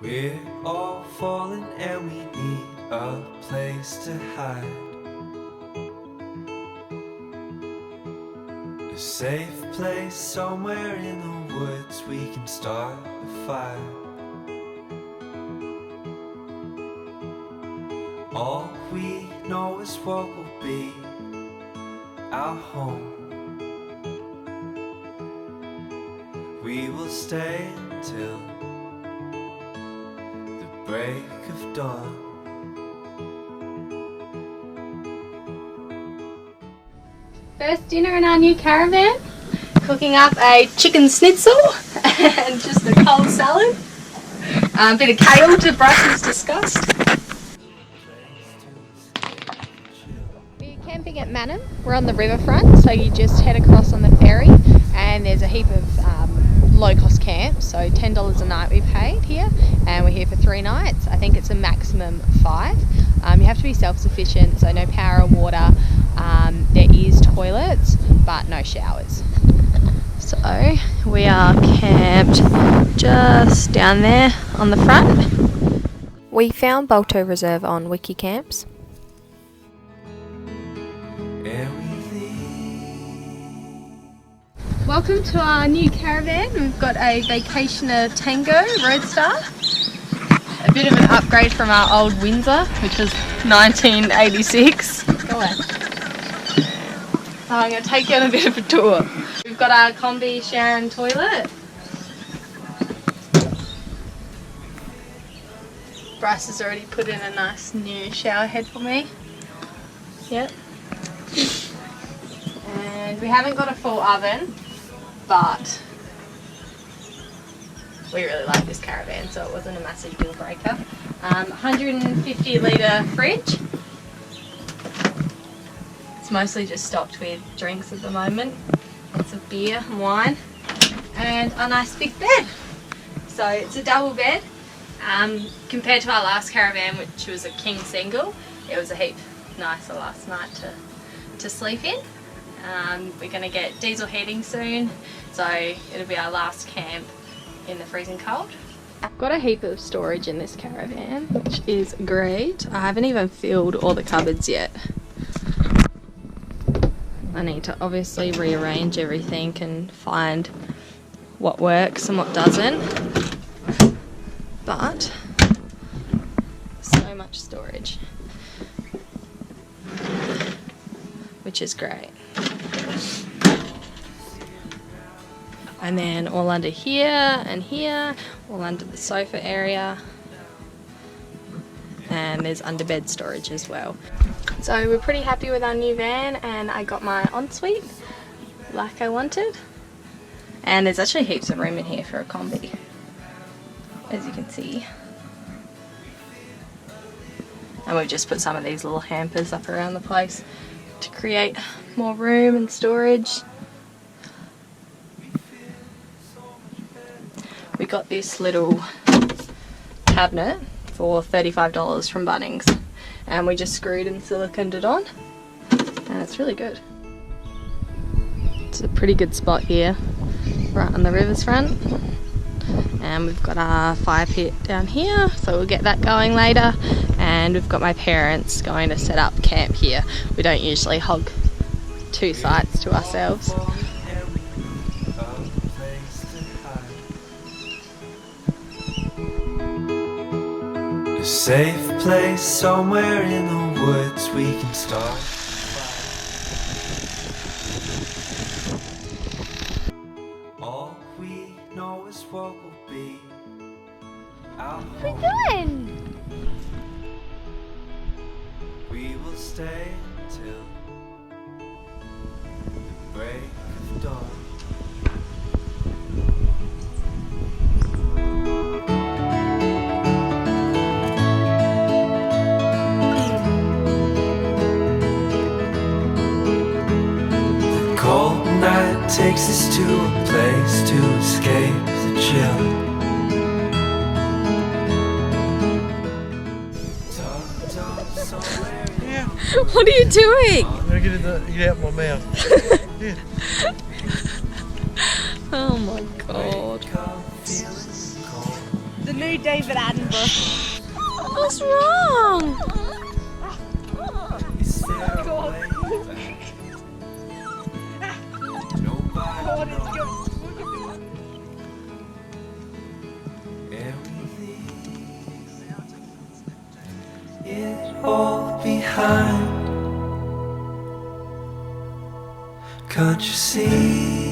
We're all falling and we need a place to hide. A safe place somewhere in the woods we can start a fire. All we know is what will be our home. We will stay until the break of dawn. First dinner in our new caravan. Cooking up a chicken schnitzel and just a cold salad. A bit of kale to Bryce's disgust. We're camping at Mannum. We're on the riverfront, so you just head across on the ferry and there's a heap of low-cost camps, so $10 a night we paid here, and we're here for 3 nights. I think it's a maximum 5. You have to be self-sufficient, so no power or water. There is toilets, but no showers. So we are camped just down there on the front. We found Bolto Reserve on Wikicamps. Welcome to our new caravan. We've got a Vacationer Tango Roadstar. A bit of an upgrade from our old Windsor, which was 1986. Go on. So I'm going to take you on a bit of a tour. We've got our combi shower and toilet. Bryce has already put in a nice new shower head for me. Yep. And we haven't got a full oven, but we really like this caravan, so it wasn't a massive deal breaker. 150 litre fridge. It's mostly just stocked with drinks at the moment. Lots of beer and wine. And a nice big bed. So it's a double bed. Compared to our last caravan, which was a king single, it was a heap nicer last night to sleep in. We're going to get diesel heating soon, so it'll be our last camp in the freezing cold. I've got a heap of storage in this caravan, which is great. I haven't even filled all the cupboards yet. I need to obviously rearrange everything and find what works and what doesn't. But so much storage, which is great. And then all under here and here, all under the sofa area. And there's underbed storage as well. So we're pretty happy with our new van, and I got my ensuite like I wanted. And there's actually heaps of room in here for a combi, as you can see. And we've just put some of these little hampers up around the place to create more room and storage. We got this little cabinet for $35 from Bunnings, and we just screwed and siliconed it on, and it's really good. It's a pretty good spot here, right on the river's front. And we've got our fire pit down here, so we'll get that going later. And we've got my parents going to set up camp here. We don't usually hog 2 sites to ourselves. A safe place somewhere in the woods we can start. All we know is what will be our home. What are we doing? We will stay until the break of dawn. The cold night takes us to a place to escape the chill. What are you doing? I'm gonna get out my mouth. Yeah. Oh my god. The new David Attenborough. What's wrong? Is there a way back? Nobody knows. And we leave it all behind. Can't you see?